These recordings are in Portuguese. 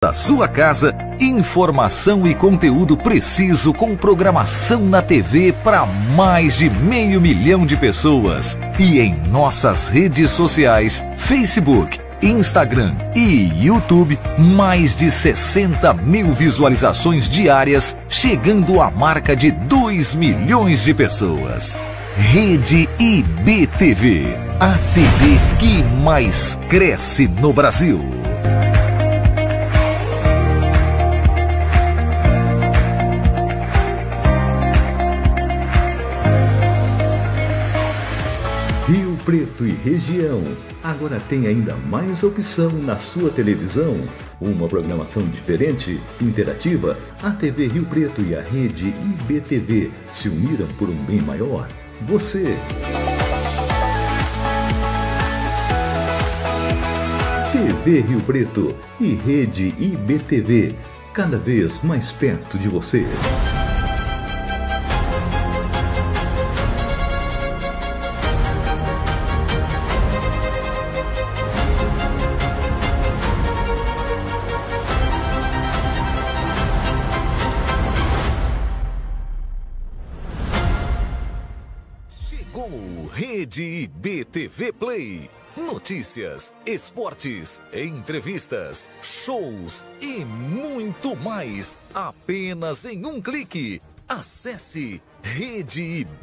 da sua casa, informação e conteúdo preciso com programação na TV para mais de 500 mil de pessoas. E em nossas redes sociais, Facebook, Instagram e YouTube, mais de 60 mil visualizações diárias, chegando à marca de 2 milhões de pessoas. Rede IBTV, a TV que mais cresce no Brasil. Rio Preto e região, agora tem ainda mais opção na sua televisão. Uma programação diferente, interativa. A TV Rio Preto e a rede IBTV se uniram por um bem maior. Você. TV Rio Preto e rede IBTV, cada vez mais perto de você. Rede IBTV Play. Notícias, esportes, entrevistas, shows e muito mais. Apenas em um clique. Acesse redeibtv.com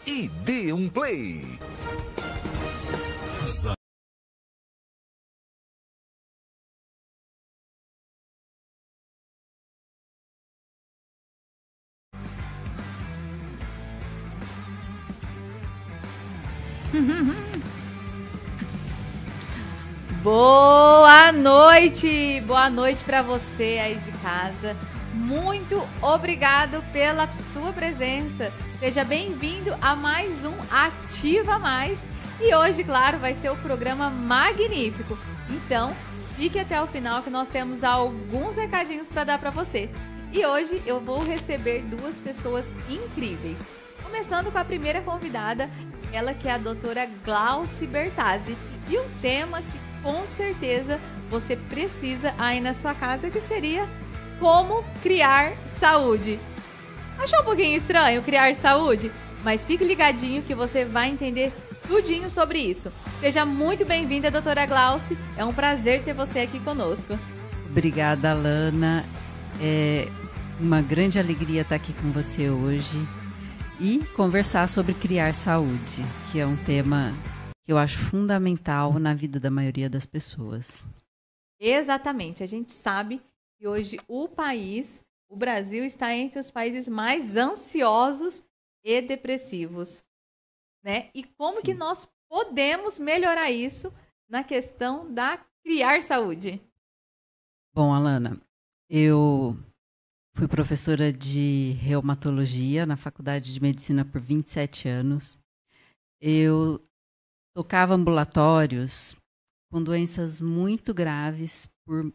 e dê um play. Boa noite para você aí de casa. Muito obrigado pela sua presença. Seja bem-vindo a mais um Ativa Mais. E hoje, claro, vai ser o programa magnífico. Então, fique até o final que nós temos alguns recadinhos para dar para você. E hoje eu vou receber duas pessoas incríveis. Começando com a primeira convidada, ela que é a doutora Glauci Bertazzi. E um tema que com certeza você precisa aí na sua casa, que seria como criar saúde. Achou um pouquinho estranho criar saúde? Mas fique ligadinho que você vai entender tudinho sobre isso. Seja muito bem-vinda, doutora Glauci. É um prazer ter você aqui conosco. Obrigada, Alana. É uma grande alegria estar aqui com você hoje e conversar sobre criar saúde, que é um tema que eu acho fundamental na vida da maioria das pessoas. Exatamente. A gente sabe que hoje o Brasil, está entre os países mais ansiosos e depressivos, né? E como que nós podemos melhorar isso na questão da criar saúde? Bom, Alana, eu fui professora de reumatologia na Faculdade de Medicina por 27 anos. Eu tocava ambulatórios com doenças muito graves por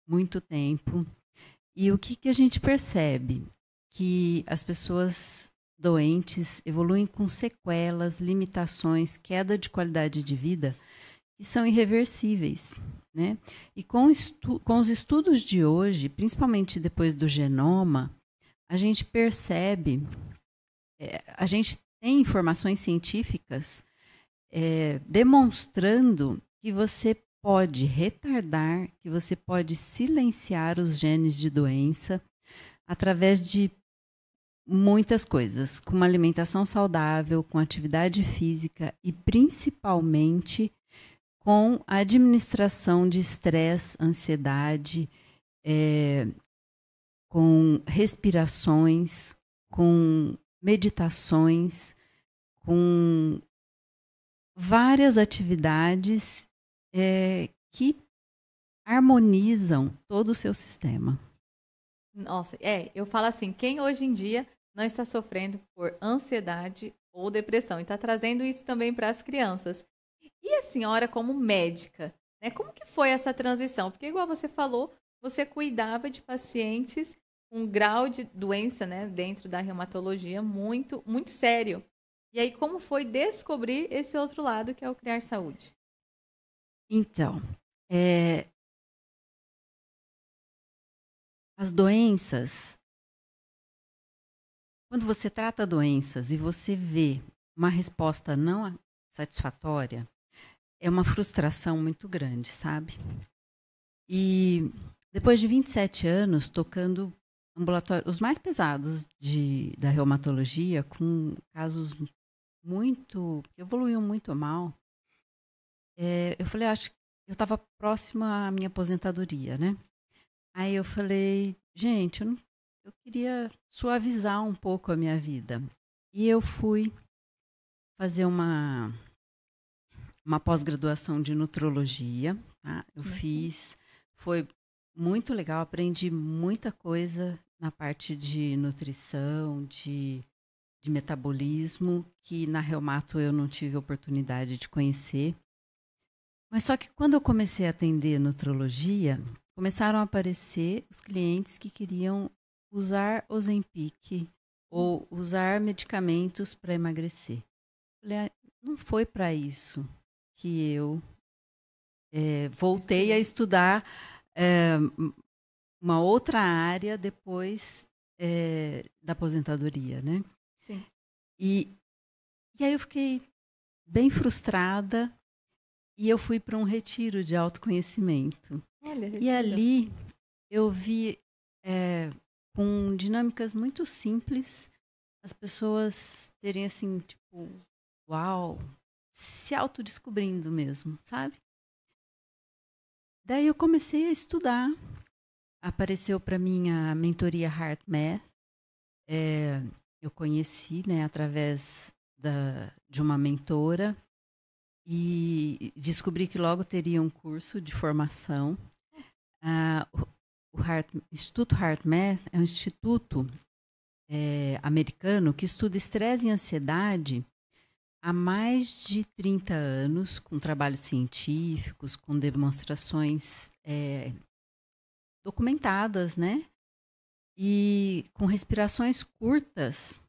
muito tempo. E o que a gente percebe? Que as pessoas doentes evoluem com sequelas, limitações, queda de qualidade de vida que são irreversíveis, né? E com os estudos de hoje, principalmente depois do genoma, a gente percebe, a gente tem informações científicas demonstrando que você pode retardar, que você pode silenciar os genes de doença através de muitas coisas, com uma alimentação saudável, com atividade física e principalmente com a administração de estresse, ansiedade, com respirações, com meditações, com várias atividades que harmonizam todo o seu sistema. Nossa, eu falo assim, quem hoje em dia não está sofrendo por ansiedade ou depressão e está trazendo isso também para as crianças. E a senhora como médica, né, como que foi essa transição? Porque igual você falou, você cuidava de pacientes com um grau de doença, né, dentro da reumatologia muito, muito sério. E aí, como foi descobrir esse outro lado que é o Criar Saúde? Então, as doenças, quando você trata doenças e você vê uma resposta não satisfatória, é uma frustração muito grande, sabe? E depois de 27 anos tocando ambulatório, os mais pesados da reumatologia, com casos que evoluíam muito mal, eu falei, acho que eu estava próxima à minha aposentadoria, né? Aí eu falei, gente, eu queria suavizar um pouco a minha vida. E eu fui fazer uma pós-graduação de nutrologia, tá? Eu fiz, foi muito legal, aprendi muita coisa na parte de nutrição, de metabolismo, que na Reumato eu não tive oportunidade de conhecer. Mas só que quando eu comecei a atender nutrologia, começaram a aparecer os clientes que queriam usar Ozempic ou usar medicamentos para emagrecer. Falei, não foi para isso que eu voltei a estudar uma outra área depois da aposentadoria, né? Sim. E aí eu fiquei bem frustrada e eu fui para um retiro de autoconhecimento. Olha, e ali eu vi com dinâmicas muito simples as pessoas terem assim, tipo, uau, se autodescobrindo mesmo, sabe? Daí eu comecei a estudar. Apareceu para mim a mentoria HeartMath. Eu conheci, né, através de uma mentora e descobri que logo teria um curso de formação. O Instituto HeartMath é um instituto americano que estuda estresse e ansiedade há mais de 30 anos, com trabalhos científicos, com demonstrações documentadas, né? E com respirações curtas,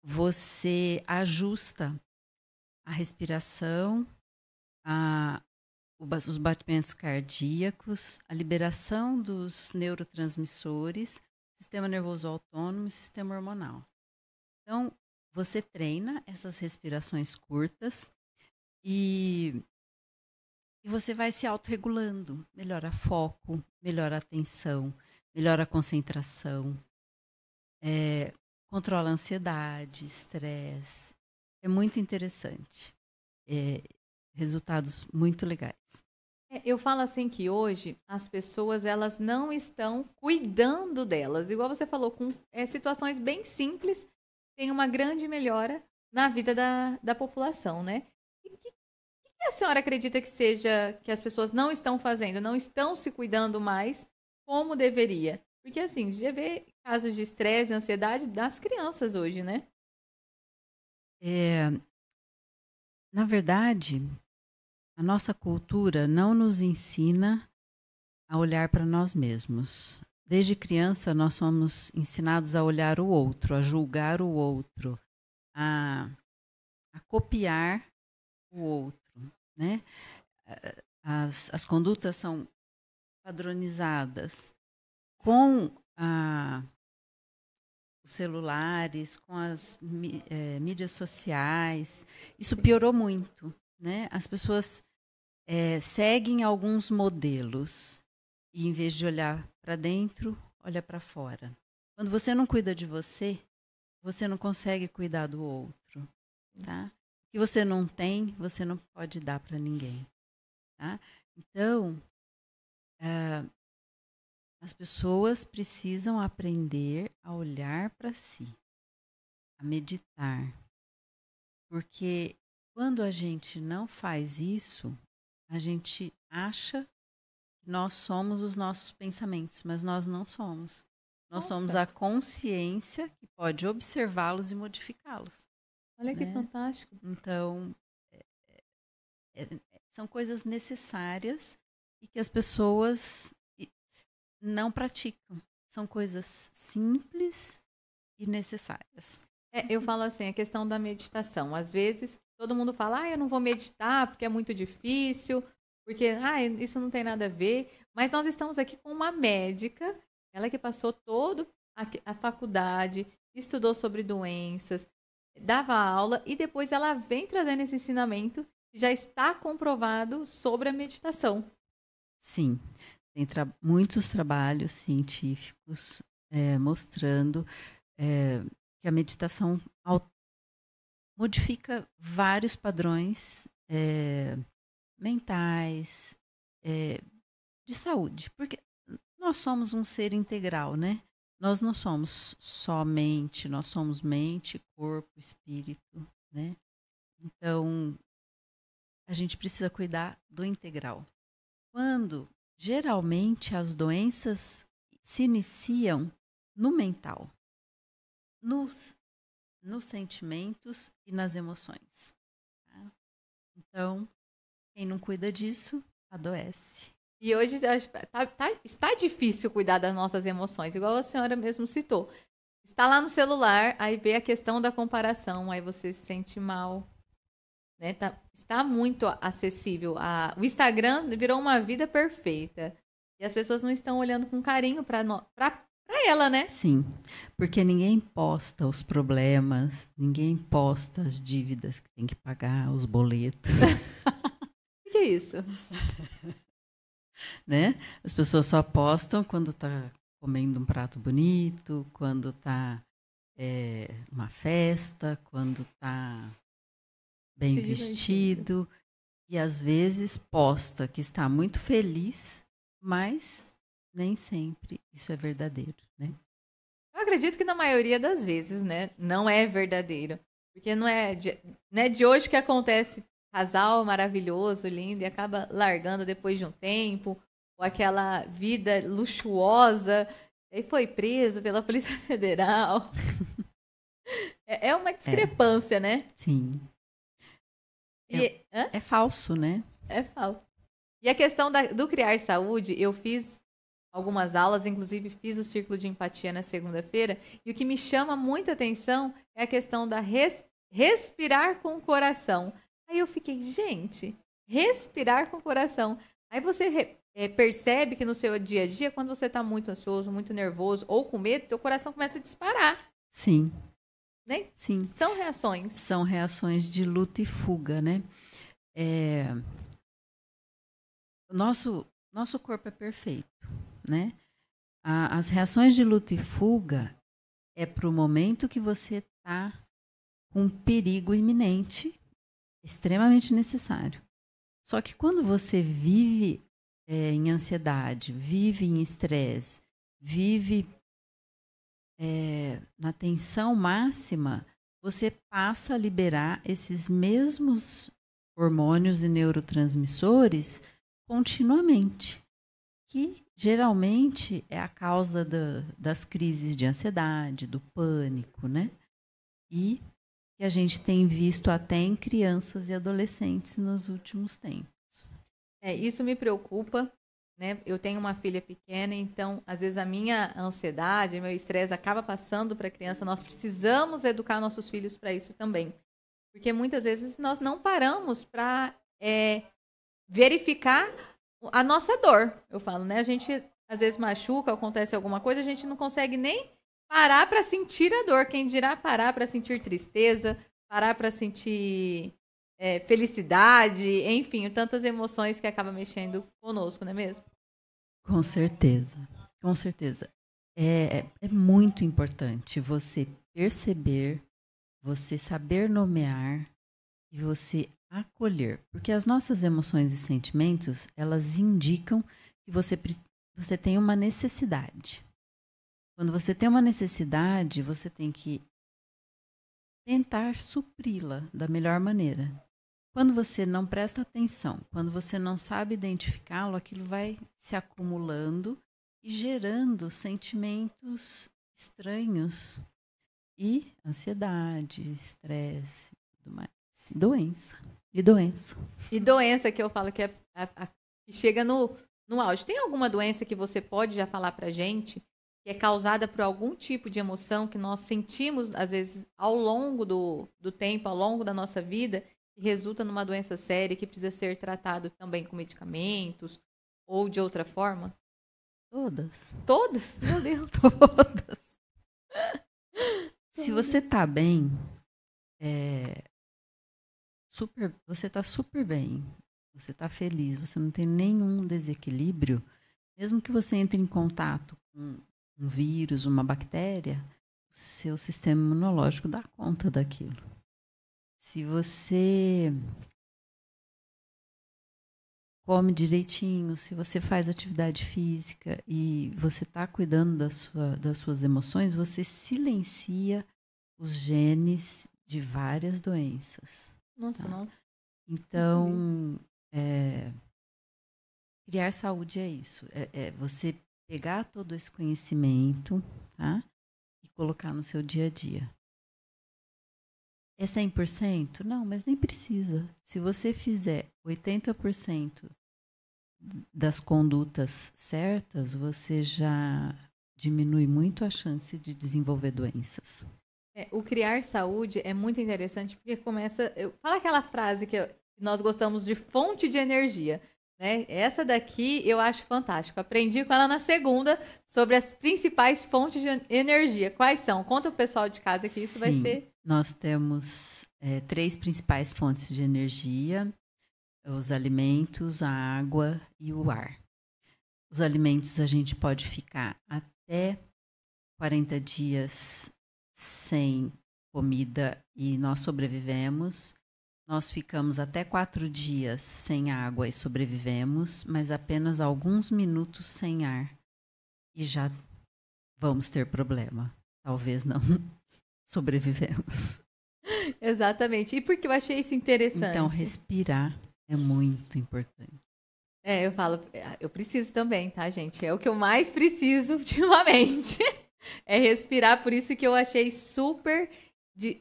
você ajusta a respiração, os batimentos cardíacos, a liberação dos neurotransmissores, sistema nervoso autônomo e sistema hormonal. Então, você treina essas respirações curtas e você vai se autorregulando. Melhora foco, melhora a atenção, melhora a concentração, controla a ansiedade, estresse. É muito interessante. Resultados muito legais. Eu falo assim que hoje as pessoas elas não estão cuidando delas. Igual você falou, com situações bem simples, tem uma grande melhora na vida da população, né? E o que a senhora acredita que seja que as pessoas não estão fazendo, não estão se cuidando mais como deveria? Porque assim, já vê casos de estresse e ansiedade das crianças hoje, né? Na verdade, a nossa cultura não nos ensina a olhar para nós mesmos. Desde criança, nós somos ensinados a olhar o outro, a julgar o outro, a copiar o outro, né? As condutas são padronizadas com os celulares, com as mídias sociais. Isso piorou muito, né? As pessoas seguem alguns modelos e, em vez de olhar para dentro, olha para fora. Quando você não cuida de você, você não consegue cuidar do outro, tá? O que você não tem, você não pode dar para ninguém, tá? Então, as pessoas precisam aprender a olhar para si, a meditar. Porque quando a gente não faz isso, a gente acha que nós somos os nossos pensamentos, mas nós não somos. Nós somos a consciência que pode observá-los e modificá-los. Olha que fantástico. Então, são coisas necessárias e que as pessoas não praticam. São coisas simples e necessárias. Eu falo assim, a questão da meditação. Às vezes, todo mundo fala, eu não vou meditar porque é muito difícil, porque isso não tem nada a ver. Mas nós estamos aqui com uma médica Ela que passou toda a faculdade, estudou sobre doenças, dava aula e depois ela vem trazendo esse ensinamento que já está comprovado sobre a meditação. Sim, tem muitos trabalhos científicos mostrando que a meditação modifica vários padrões mentais, de saúde, porque nós somos um ser integral, né? Nós não somos só mente, nós somos mente, corpo, espírito, né? Então, a gente precisa cuidar do integral. Quando, geralmente, as doenças se iniciam no mental, nos sentimentos e nas emoções. Tá? Então, quem não cuida disso, adoece. E hoje está difícil cuidar das nossas emoções, igual a senhora mesmo citou. Está lá no celular, aí vê a questão da comparação, aí você se sente mal. Né? Está muito acessível. O Instagram virou uma vida perfeita. E as pessoas não estão olhando com carinho para ela, né? Sim, porque ninguém posta os problemas, ninguém posta as dívidas que tem que pagar, os boletos. O que é isso? Né? As pessoas só postam quando tá comendo um prato bonito, quando tá uma festa, quando tá bem vestido. E às vezes posta que está muito feliz, mas nem sempre isso é verdadeiro, né? Eu acredito que na maioria das vezes, né, não é verdadeiro. Porque não é de hoje que acontece casal maravilhoso, lindo, e acaba largando depois de um tempo, ou aquela vida luxuosa, e foi preso pela Polícia Federal. É uma discrepância, né? Sim. É falso, né? É falso. E a questão do Criar Saúde, eu fiz algumas aulas, inclusive fiz o Círculo de Empatia na segunda-feira, e o que me chama muita atenção é a questão da respirar com o coração. Aí eu fiquei, gente, respirar com o coração. Aí você percebe que no seu dia a dia, quando você está muito ansioso, muito nervoso ou com medo, teu coração começa a disparar. Sim. Né? Sim. São reações. São reações de luta e fuga, né? Nosso corpo é perfeito, né? As reações de luta e fuga é para o momento que você está com um perigo iminente, extremamente necessário. Só que quando você vive em ansiedade, vive em estresse, vive na tensão máxima, você passa a liberar esses mesmos hormônios e neurotransmissores continuamente, que geralmente é a causa das crises de ansiedade, do pânico, né? E que a gente tem visto até em crianças e adolescentes nos últimos tempos. Isso me preocupa, né? Eu tenho uma filha pequena, então às vezes a minha ansiedade, meu estresse acaba passando para a criança. Nós precisamos educar nossos filhos para isso também, porque muitas vezes nós não paramos para verificar a nossa dor. Eu falo, né? A gente às vezes machuca, acontece alguma coisa, a gente não consegue nem parar para sentir a dor. Quem dirá parar para sentir tristeza, parar para sentir felicidade, enfim, tantas emoções que acabam mexendo conosco, não é mesmo? Com certeza, com certeza. É muito importante você perceber, você saber nomear e você acolher. Porque as nossas emoções e sentimentos, elas indicam que você tem uma necessidade. Quando você tem uma necessidade, você tem que tentar supri-la da melhor maneira. Quando você não presta atenção, quando você não sabe identificá-lo, aquilo vai se acumulando e gerando sentimentos estranhos e ansiedade, estresse, tudo mais. Doença. E doença que eu falo que que chega no auge. Tem alguma doença que você pode já falar pra gente que é causada por algum tipo de emoção que nós sentimos, às vezes, ao longo do tempo, ao longo da nossa vida, que resulta numa doença séria que precisa ser tratado também com medicamentos ou de outra forma? Todas. Todas? Meu Deus. Todas. Se você tá bem, você tá super bem. Você tá feliz, você não tem nenhum desequilíbrio. Mesmo que você entre em contato com um vírus, uma bactéria, o seu sistema imunológico dá conta daquilo. Se você come direitinho, se você faz atividade física e você está cuidando das suas emoções, você silencia os genes de várias doenças. Nossa, tá? não. Então, criar saúde é isso. É você pegar todo esse conhecimento, tá? E colocar no seu dia a dia. É 100%? Não, mas nem precisa. Se você fizer 80% das condutas certas, você já diminui muito a chance de desenvolver doenças. O criar saúde é muito interessante porque começa... Fala aquela frase que nós gostamos de fonte de energia. Né? Essa daqui eu acho fantástico. Aprendi com ela na segunda sobre as principais fontes de energia. Quais são? Conta o pessoal de casa que isso vai ser... Nós temos 3 principais fontes de energia: os alimentos, a água e o ar. Os alimentos a gente pode ficar até 40 dias sem comida e nós sobrevivemos. Nós ficamos até 4 dias sem água e sobrevivemos, mas apenas alguns minutos sem ar e já vamos ter problema. Talvez não sobrevivemos. Exatamente. E por que eu achei isso interessante? Então, respirar é muito importante. Eu falo, eu preciso também, tá, gente? É o que eu mais preciso ultimamente. É respirar, por isso que eu achei super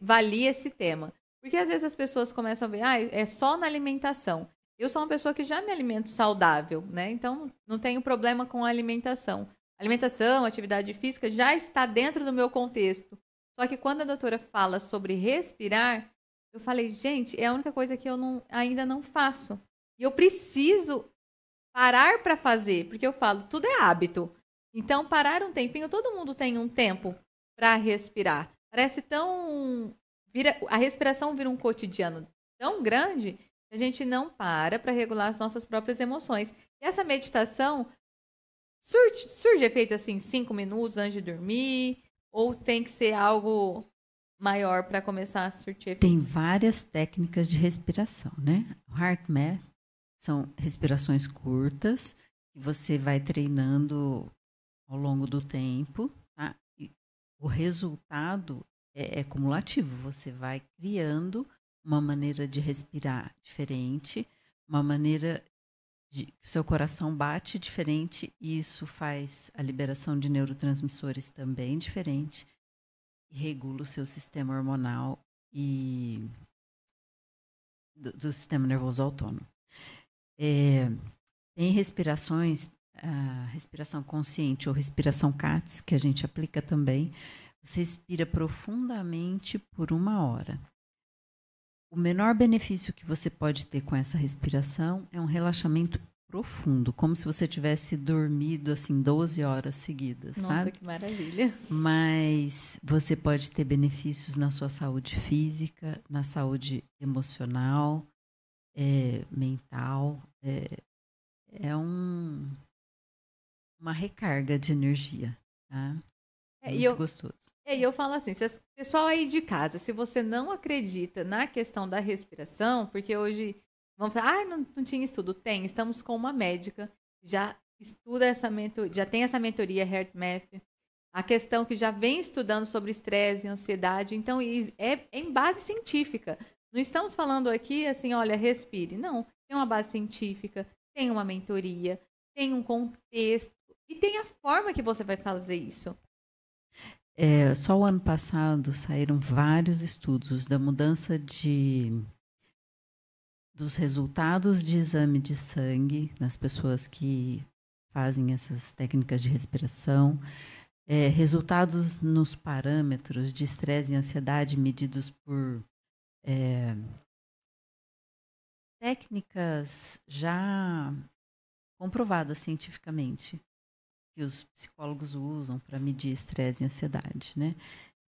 valia esse tema. Porque às vezes as pessoas começam a ver, é só na alimentação. Eu sou uma pessoa que já me alimento saudável, né? Então, não tenho problema com a alimentação. Alimentação, atividade física já está dentro do meu contexto. Só que quando a doutora fala sobre respirar, eu falei, gente, é a única coisa que eu ainda não faço. E eu preciso parar para fazer, porque eu falo, tudo é hábito. Então, parar um tempinho, todo mundo tem um tempo para respirar. Parece a respiração vira um cotidiano tão grande que a gente não para regular as nossas próprias emoções. E essa meditação surge efeito assim, 5 minutos antes de dormir, ou tem que ser algo maior para começar a surtir efeito? Tem várias técnicas de respiração, né? O HeartMath são respirações curtas que você vai treinando ao longo do tempo, tá? E o resultado é cumulativo. Você vai criando uma maneira de respirar diferente, uma maneira de seu coração bate diferente, e isso faz a liberação de neurotransmissores também diferente, e regula o seu sistema hormonal e do sistema nervoso autônomo. Tem respirações, a respiração consciente ou respiração CATS, que a gente aplica também. Você respira profundamente por 1 hora. O menor benefício que você pode ter com essa respiração é um relaxamento profundo, como se você tivesse dormido assim 12 horas seguidas, Nossa, sabe? que maravilha. Mas você pode ter benefícios na sua saúde física, na saúde emocional, mental. É uma recarga de energia, tá? Muito gostoso. E eu falo assim, pessoal aí de casa, se você não acredita na questão da respiração, porque hoje vamos falar, não tinha estudo. Tem, estamos com uma médica, já estuda já tem essa mentoria HeartMath, a questão que já vem estudando sobre estresse e ansiedade, então é em base científica. Não estamos falando aqui assim, olha, respire. Não, tem uma base científica, tem uma mentoria, tem um contexto e tem a forma que você vai fazer isso. Só o ano passado saíram vários estudos da mudança dos resultados de exame de sangue nas pessoas que fazem essas técnicas de respiração, resultados nos parâmetros de estresse e ansiedade medidos por técnicas já comprovadas cientificamente, que os psicólogos usam para medir estresse e ansiedade, né?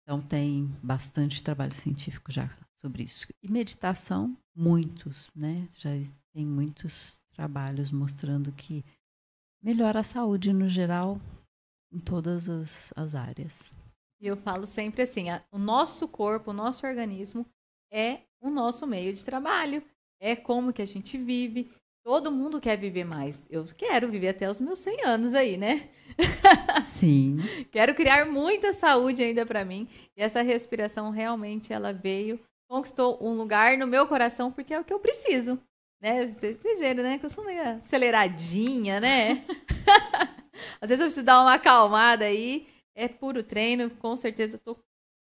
Então, tem bastante trabalho científico já sobre isso. E meditação, muitos, né? Já tem muitos trabalhos mostrando que melhora a saúde no geral, em todas as áreas. E eu falo sempre assim, o nosso corpo, o nosso organismo é o nosso meio de trabalho. É como que a gente vive. Todo mundo quer viver mais. Eu quero viver até os meus 100 anos aí, né? Sim. Quero criar muita saúde ainda para mim. E essa respiração realmente ela veio, conquistou um lugar no meu coração, porque é o que eu preciso. Né? Vocês viram, né? Que eu sou meio aceleradinha, né? Às vezes eu preciso dar uma acalmada aí. É puro treino, com certeza estou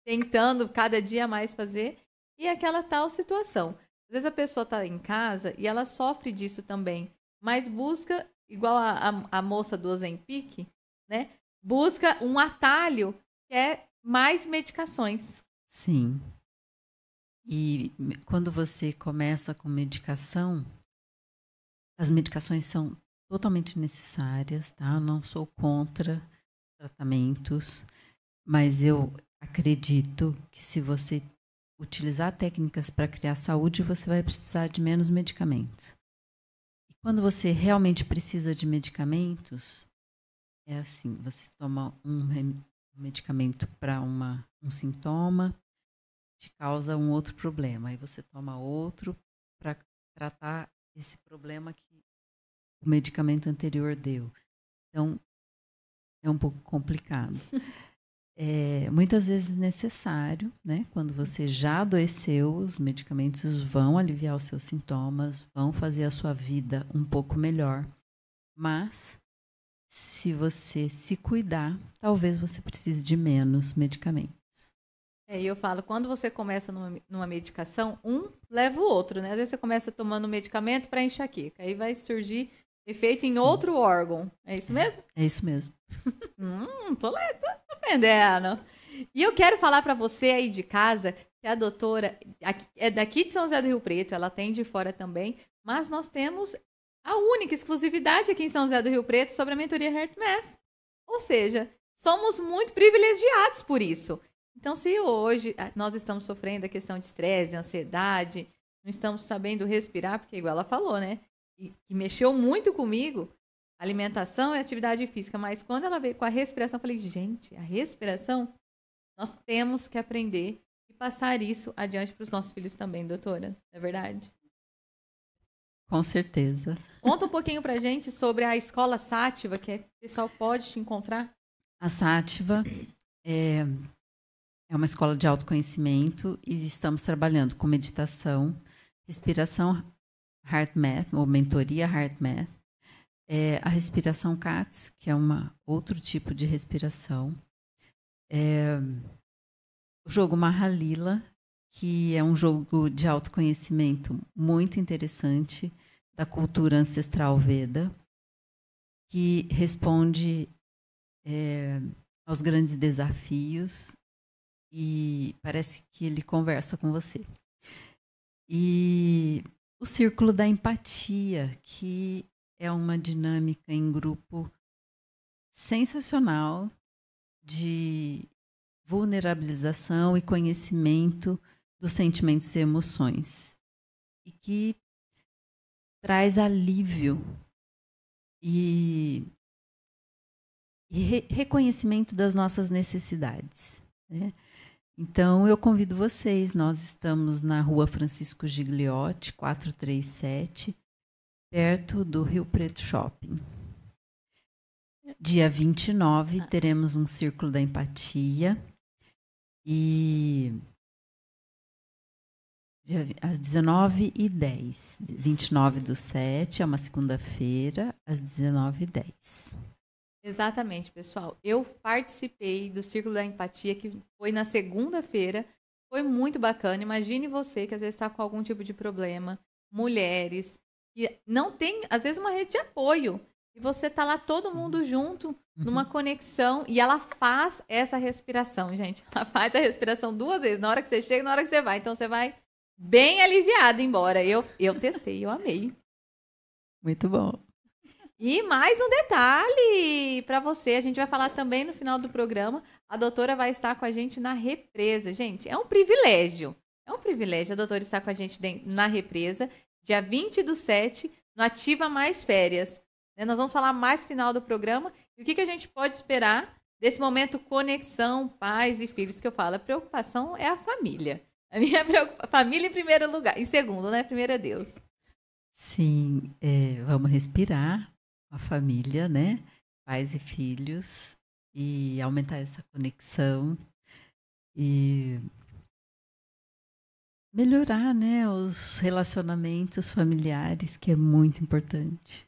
tentando cada dia mais fazer. E é aquela tal situação. Às vezes a pessoa está em casa e ela sofre disso também, mas busca, igual a moça do Ozempic, né? Busca um atalho que é mais medicações. Sim. E quando você começa com medicação, as medicações são totalmente necessárias, tá? Eu não sou contra tratamentos, mas eu acredito que se você utilizar técnicas para criar saúde, você vai precisar de menos medicamentos. E quando você realmente precisa de medicamentos, é assim, você toma um medicamento para um sintoma, te causa um outro problema, aí você toma outro para tratar esse problema que o medicamento anterior deu. Então, é um pouco complicado. Muitas vezes necessário, né? Quando você já adoeceu, os medicamentos vão aliviar os seus sintomas, vão fazer a sua vida um pouco melhor. Mas, se você se cuidar, talvez você precise de menos medicamentos. E eu falo, quando você começa numa medicação, um leva o outro, né? Às vezes você começa tomando medicamento para enxaqueca, aí vai surgir efeito em outro órgão. É isso mesmo? É isso mesmo. Tô aprendendo. E eu quero falar para você aí de casa que a doutora é daqui de São José do Rio Preto, ela tem de fora também, mas nós temos a única exclusividade aqui em São José do Rio Preto sobre a mentoria HeartMath. Ou seja, somos muito privilegiados por isso. Então, se hoje nós estamos sofrendo a questão de estresse, ansiedade, não estamos sabendo respirar, porque igual ela falou, né? E mexeu muito comigo, alimentação e atividade física. Mas quando ela veio com a respiração, eu falei, gente, a respiração, nós temos que aprender e passar isso adiante para os nossos filhos também, doutora. Não é verdade? Com certeza. Conta um pouquinho pra gente sobre a Escola Sátiva, que o pessoal pode te encontrar. A Sátiva é uma escola de autoconhecimento e estamos trabalhando com meditação, respiração HeartMath, ou mentoria HeartMath, a respiração CATS, que é outro tipo de respiração, o jogo Mahalila, que é um jogo de autoconhecimento muito interessante da cultura ancestral Veda, que responde aos grandes desafios e parece que ele conversa com você. E o Círculo da Empatia, que é uma dinâmica em grupo sensacional de vulnerabilização e conhecimento dos sentimentos e emoções. E que traz alívio e reconhecimento das nossas necessidades, né? Então, eu convido vocês. Nós estamos na Rua Francisco Gigliotti, 437, perto do Rio Preto Shopping. Dia 29, teremos um Círculo da Empatia. E às 19h10. 29/7, é uma segunda-feira, às 19h10. Exatamente, pessoal. Eu participei do Círculo da Empatia, que foi na segunda-feira. Foi muito bacana. Imagine você que às vezes está com algum tipo de problema. Mulheres que não tem, às vezes, uma rede de apoio. E você tá lá todo mundo junto, numa conexão. E ela faz essa respiração, gente. Ela faz a respiração 2 vezes. Na hora que você chega e na hora que você vai. Então, você vai bem aliviado embora. Eu testei, eu amei. Muito bom. E mais um detalhe para você, a gente vai falar também no final do programa, a doutora vai estar com a gente na represa. Gente, é um privilégio a doutora estar com a gente na represa, dia 20/7, no Ativa Mais Férias. Nós vamos falar mais no final do programa e o que a gente pode esperar desse momento conexão, pais e filhos, que eu falo, a preocupação é a família. A minha família em primeiro lugar, em segundo, né? Primeiro é Deus. Sim, vamos respirar a família, né? Pais e filhos, e aumentar essa conexão e melhorar, né, os relacionamentos familiares, que é muito importante.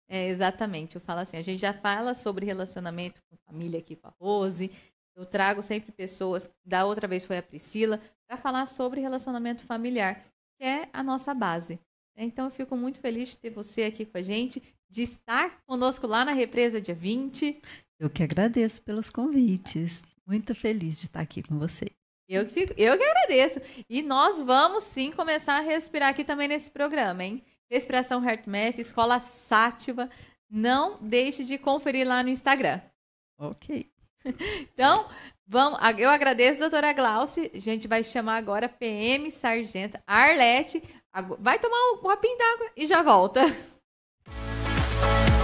Exatamente, eu falo assim, a gente já fala sobre relacionamento com família aqui com a Rose, eu trago sempre pessoas, da outra vez foi a Priscila, para falar sobre relacionamento familiar, que é a nossa base. Então eu fico muito feliz de ter você aqui com a gente, de estar conosco lá na represa dia 20. Eu que agradeço pelos convites, muito feliz de estar aqui com você. Eu que agradeço. E nós vamos sim começar a respirar aqui também nesse programa, hein? Respiração HeartMath, Escola Sátiva. Não deixe de conferir lá no Instagram. Ok. Então, eu agradeço, doutora Glauci. A gente vai chamar agora PM Sargento Arlete. Vai tomar um copinho d'água e já volta.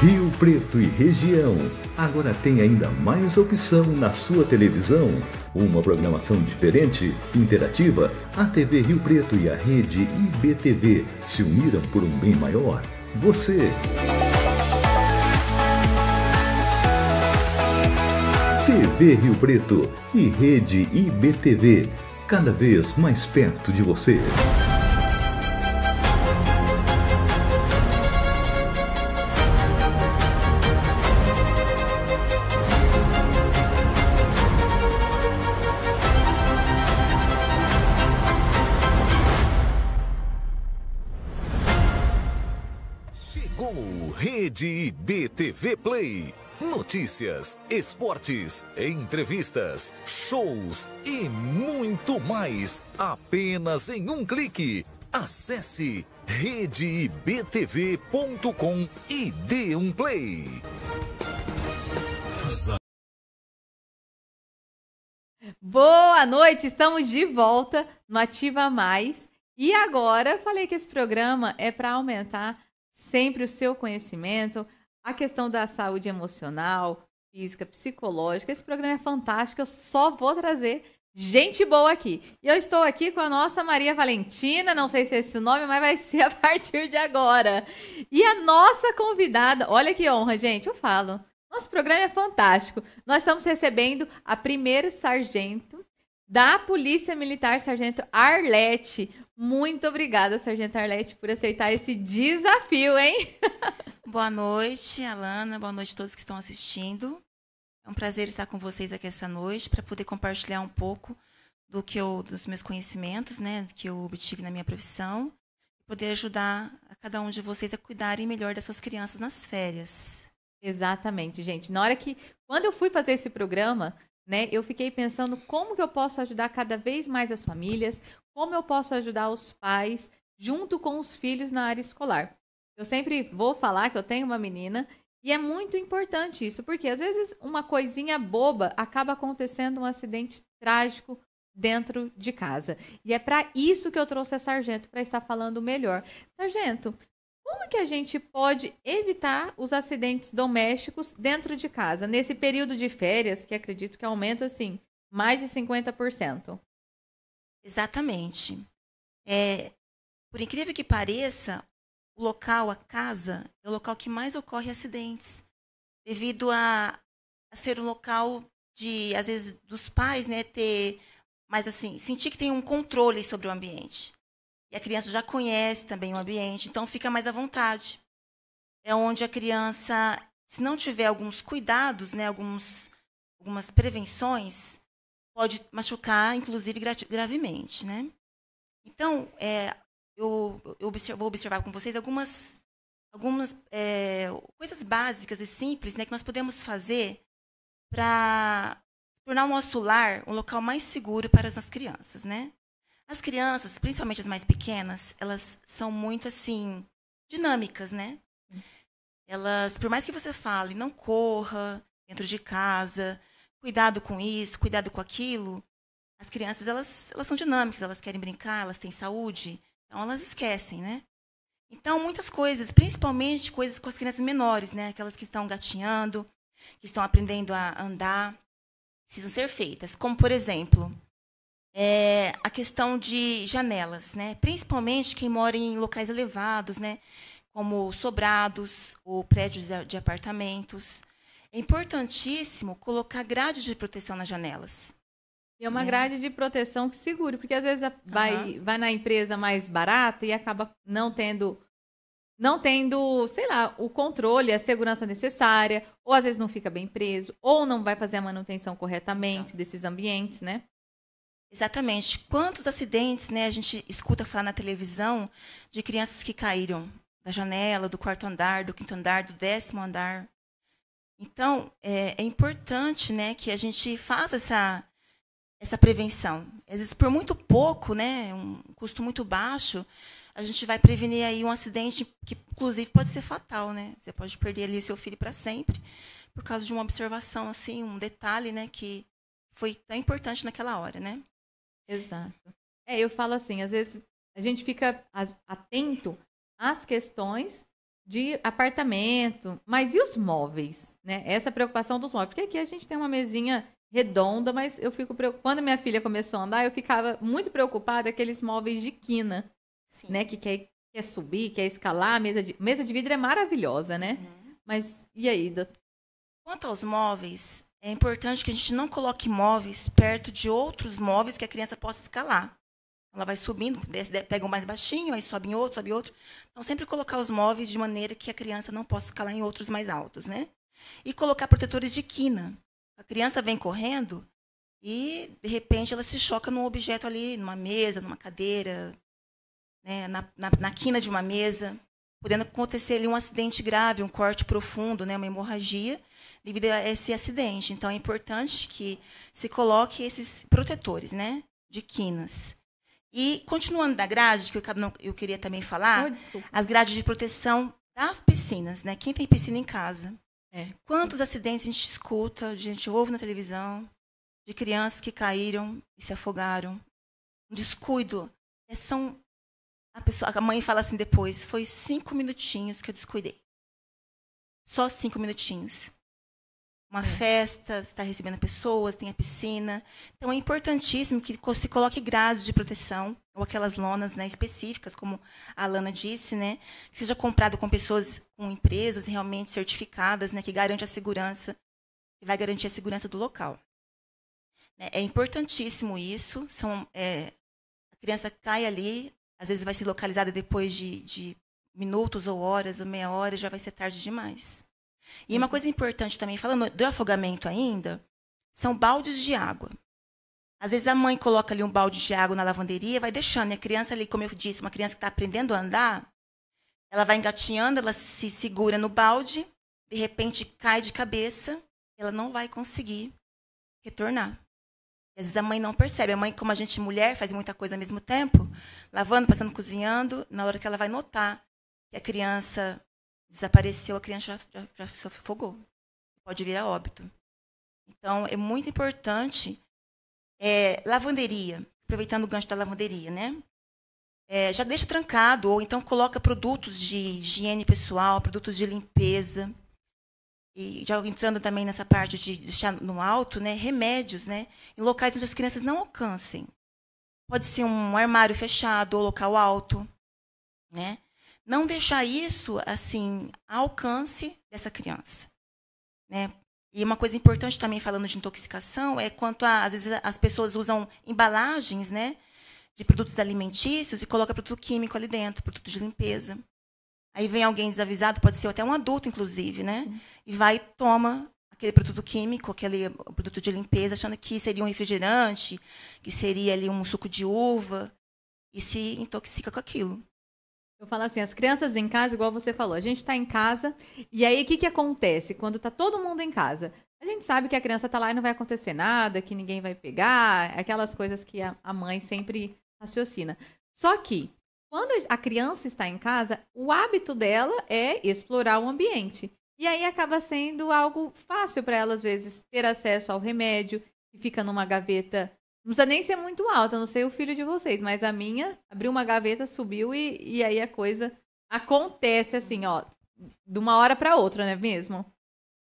Rio Preto e região. Agora tem ainda mais opção na sua televisão. Uma programação diferente, interativa. A TV Rio Preto e a rede IBTV se uniram por um bem maior. Você. TV Rio Preto e rede IBTV, cada vez mais perto de você. Rede IBTV Play. Notícias, esportes, entrevistas, shows e muito mais. Apenas em um clique. Acesse redeibtv.com e dê um play. Boa noite, estamos de volta no Ativa Mais. E agora, falei que esse programa é para aumentar sempre o seu conhecimento, a questão da saúde emocional, física, psicológica. Esse programa é fantástico, eu só vou trazer gente boa aqui. E eu estou aqui com a nossa Maria Valentina, não sei se é esse o nome, mas vai ser a partir de agora. E a nossa convidada, olha que honra, gente, eu falo. Nosso programa é fantástico. Nós estamos recebendo a primeira sargento da Polícia Militar, Sargento Arlete. Muito obrigada, Sargento Arlete, por aceitar esse desafio, hein? Boa noite, Alana. Boa noite a todos que estão assistindo. É um prazer estar com vocês aqui essa noite para poder compartilhar um pouco dos meus conhecimentos, né, que eu obtive na minha profissão, e poder ajudar a cada um de vocês a cuidarem melhor das suas crianças nas férias. Exatamente, gente. Quando eu fui fazer esse programa, né, eu fiquei pensando como que eu posso ajudar cada vez mais as famílias, como eu posso ajudar os pais junto com os filhos na área escolar. Eu sempre vou falar que eu tenho uma menina e é muito importante isso, porque às vezes uma coisinha boba acaba acontecendo um acidente trágico dentro de casa. E é para isso que eu trouxe a Sargento, para estar falando melhor. Sargento, como que a gente pode evitar os acidentes domésticos dentro de casa, nesse período de férias, que acredito que aumenta, assim, mais de 50%? Exatamente. Por incrível que pareça, o local, a casa, é o local que mais ocorre acidentes, devido a ser um local de, às vezes, dos pais, né, sentir que tem um controle sobre o ambiente. E a criança já conhece também o ambiente, então fica mais à vontade. É onde a criança, se não tiver alguns cuidados, né, algumas prevenções, pode machucar, inclusive, gravemente, né? Então, eu vou observar com vocês algumas coisas básicas e simples, né, que nós podemos fazer para tornar o nosso lar um local mais seguro para as nossas crianças, né? As crianças, principalmente as mais pequenas, elas são muito, assim, dinâmicas, né? elas, por mais que você fale, não corra dentro de casa, cuidado com isso, cuidado com aquilo, as crianças, elas são dinâmicas, elas querem brincar, elas têm saúde, então elas esquecem, né? Então, muitas coisas, principalmente coisas com as crianças menores, né? Aquelas que estão gatinhando, que estão aprendendo a andar, precisam ser feitas. Como, por exemplo, a questão de janelas, né? Principalmente quem mora em locais elevados, né? Como sobrados ou prédios de apartamentos. É importantíssimo colocar grade de proteção nas janelas. E é uma grade de proteção que segure, porque às vezes vai na empresa mais barata e acaba não tendo, sei lá, o controle, a segurança necessária, ou às vezes não fica bem preso, ou não vai fazer a manutenção corretamente desses ambientes, né? Exatamente. Quantos acidentes, né, a gente escuta falar na televisão de crianças que caíram da janela, do quarto andar, do quinto andar, do 10º andar. Então, é importante, né, que a gente faça essa prevenção. Às vezes, por muito pouco, né, um custo muito baixo, a gente vai prevenir aí um acidente que, inclusive, pode ser fatal, né? Você pode perder ali o seu filho para sempre por causa de uma observação, assim, um detalhe, né, que foi tão importante naquela hora, né? Exato. Eu falo assim, às vezes a gente fica atento às questões de apartamento, mas e os móveis, né? Essa preocupação dos móveis, porque aqui a gente tem uma mesinha redonda, mas eu fico preocupada. Quando minha filha começou a andar, eu ficava muito preocupada com aqueles móveis de quina, Sim. né? Que quer subir, quer escalar. A mesa de vidro é maravilhosa, né? Mas e aí, doutor? Quanto aos móveis, é importante que a gente não coloque móveis perto de outros móveis que a criança possa escalar. Ela vai subindo, pega um mais baixinho, aí sobe em outro, sobe em outro. Então, sempre colocar os móveis de maneira que a criança não possa escalar em outros mais altos, né? E colocar protetores de quina. A criança vem correndo e, de repente, ela se choca num objeto ali, numa mesa, numa cadeira, né, na quina de uma mesa, podendo acontecer ali um acidente grave, um corte profundo, né, uma hemorragia, devido a esse acidente. Então, é importante que se coloque esses protetores, né, de quinas. E, continuando da grade, que eu queria também falar, as grades de proteção das piscinas, né? Quem tem piscina em casa? Quantos acidentes a gente escuta, a gente ouve na televisão, de crianças que caíram e se afogaram. Um descuido. A mãe fala assim depois, foi 5 minutinhos que eu descuidei. Só 5 minutinhos. Uma festa, você está recebendo pessoas, tem a piscina. Então, é importantíssimo que se coloque grades de proteção, ou aquelas lonas, né, específicas, como a Alana disse, né, que seja comprado com pessoas, com empresas realmente certificadas, né, que garante a segurança, que vai garantir a segurança do local. É importantíssimo isso. A criança cai ali, às vezes vai ser localizada depois de minutos ou horas ou meia hora, já vai ser tarde demais. E uma coisa importante também, falando do afogamento ainda, são baldes de água. Às vezes a mãe coloca ali um balde de água na lavanderia, vai deixando, e a criança ali, como eu disse, uma criança que está aprendendo a andar, ela vai engatinhando, ela se segura no balde, de repente cai de cabeça, ela não vai conseguir retornar. Às vezes a mãe não percebe. A mãe, como a gente mulher, faz muita coisa ao mesmo tempo, lavando, passando, cozinhando, na hora que ela vai notar que a criança desapareceu, a criança já se afogou. Pode vir a óbito. Então, é muito importante. Lavanderia, aproveitando o gancho da lavanderia, né? Já deixa trancado, ou então coloca produtos de higiene pessoal, produtos de limpeza. E já entrando também nessa parte de deixar no alto, né? Remédios, né? Em locais onde as crianças não alcancem. Pode ser um armário fechado ou local alto, né? Não deixar isso, assim, ao alcance dessa criança, né? E uma coisa importante também, falando de intoxicação, é quanto às vezes as pessoas usam embalagens, né, de produtos alimentícios e colocam produto químico ali dentro, produto de limpeza. Aí vem alguém desavisado, pode ser até um adulto, inclusive, né? E vai e toma aquele produto químico, aquele produto de limpeza, achando que seria um refrigerante, que seria ali um suco de uva, e se intoxica com aquilo. Eu falo assim, as crianças em casa, igual você falou, a gente está em casa, e aí o que acontece quando está todo mundo em casa? A gente sabe que a criança está lá e não vai acontecer nada, que ninguém vai pegar, aquelas coisas que a mãe sempre raciocina. Só que quando a criança está em casa, o hábito dela é explorar o ambiente. E aí acaba sendo algo fácil para ela, às vezes, ter acesso ao remédio, que fica numa gaveta. Não precisa nem ser muito alta, não sei o filho de vocês, mas a minha abriu uma gaveta, subiu e aí a coisa acontece assim, ó, de uma hora para outra, não é mesmo?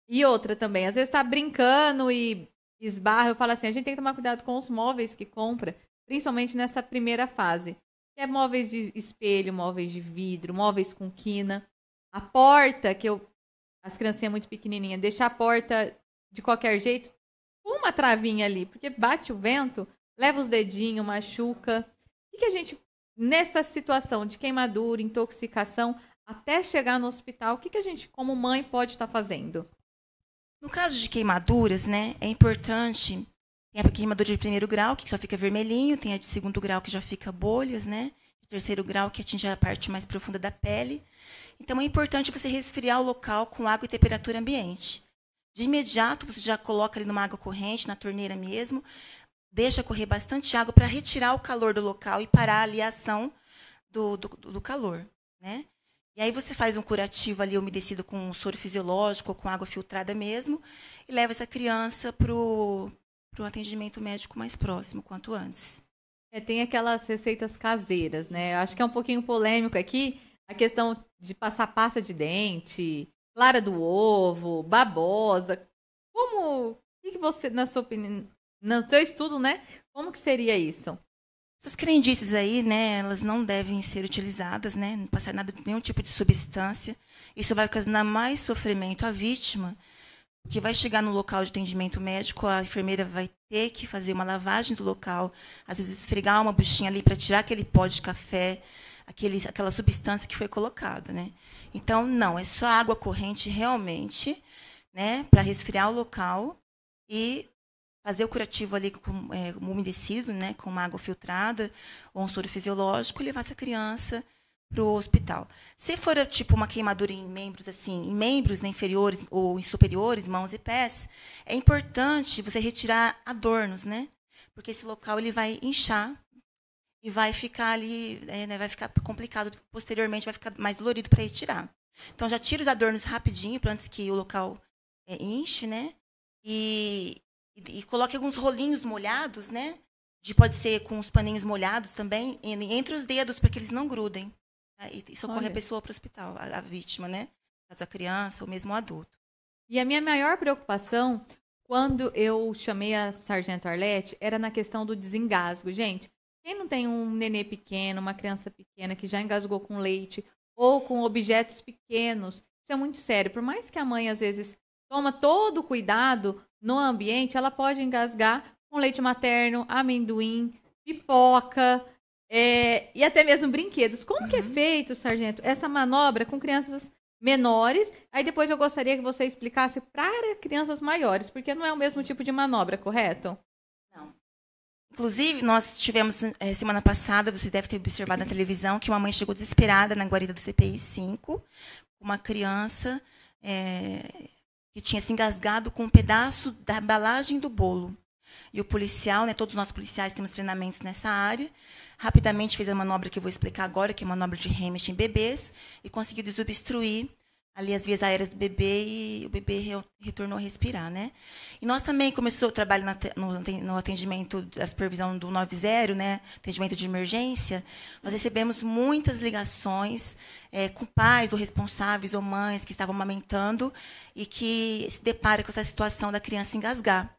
E outra também, às vezes tá brincando e esbarra, eu falo assim, a gente tem que tomar cuidado com os móveis que compra, principalmente nessa primeira fase. Que é móveis de espelho, móveis de vidro, móveis com quina. A porta, as criancinhas muito pequenininhas, deixar a porta de qualquer jeito, com uma travinha ali, porque bate o vento, leva os dedinhos, machuca. O que a gente, nessa situação de queimadura, intoxicação, até chegar no hospital, o que a gente, como mãe, pode estar fazendo? No caso de queimaduras, né, é importante. Tem a queimadura de primeiro grau, que só fica vermelhinho, tem a de segundo grau, que já fica bolhas, né? De terceiro grau, que atinge a parte mais profunda da pele. Então, é importante você resfriar o local com água e temperatura ambiente. De imediato, você já coloca ali numa água corrente, na torneira mesmo, deixa correr bastante água para retirar o calor do local e parar ali a ação do calor, né? E aí você faz um curativo ali umedecido com soro fisiológico ou com água filtrada mesmo e leva essa criança para o atendimento médico mais próximo, quanto antes. Tem aquelas receitas caseiras, né? Eu acho que é um pouquinho polêmico aqui a questão de passar pasta de dente, clara do ovo, babosa. O que você, na sua opinião, no seu estudo, né? Como que seria isso? Essas crendices aí, né, elas não devem ser utilizadas, né? Não passar nenhum tipo de substância. Isso vai ocasionar mais sofrimento à vítima, que vai chegar no local de atendimento médico, a enfermeira vai ter que fazer uma lavagem do local, às vezes esfregar uma buchinha ali para tirar aquele pó de café, aquela substância que foi colocada, né? Então, não, é só água corrente realmente, né, para resfriar o local e fazer o curativo ali umedecido, né, com uma água filtrada ou um soro fisiológico e levar essa criança para o hospital. Se for tipo uma queimadura em membros assim, em membros, né, inferiores ou em superiores, mãos e pés, é importante você retirar adornos, né? Porque esse local ele vai inchar e vai ficar ali, né, vai ficar complicado posteriormente, vai ficar mais dolorido para retirar. Então já tira os adornos rapidinho para antes que o local inche, né? E coloque alguns rolinhos molhados, né? Pode ser com os paninhos molhados também entre os dedos para que eles não grudem. E socorre a pessoa para o hospital, a vítima, né? A criança ou mesmo o adulto. E a minha maior preocupação, quando eu chamei a Sargento Arlete, era na questão do desengasgo. Gente, quem não tem um nenê pequeno, uma criança pequena que já engasgou com leite ou com objetos pequenos, isso é muito sério. Por mais que a mãe, às vezes, toma todo o cuidado no ambiente, ela pode engasgar com leite materno, amendoim, pipoca... e até mesmo brinquedos. Como que é feito, Sargento, essa manobra com crianças menores? Aí depois eu gostaria que você explicasse para crianças maiores, porque não é o mesmo tipo de manobra, correto? Não. Inclusive, nós tivemos, semana passada, você deve ter observado na televisão, que uma mãe chegou desesperada na guarida do CPI 5, com uma criança que tinha se engasgado com um pedaço da embalagem do bolo. E o policial, né, todos nós policiais temos treinamentos nessa área, rapidamente fez a manobra que eu vou explicar agora, que é a manobra de Heimlich em bebês, e conseguiu desobstruir ali as vias aéreas do bebê e o bebê retornou a respirar, né? E nós também começou o trabalho no atendimento da supervisão do 90, né, atendimento de emergência. Nós recebemos muitas ligações com pais ou responsáveis ou mães que estavam amamentando e que se deparam com essa situação da criança engasgar.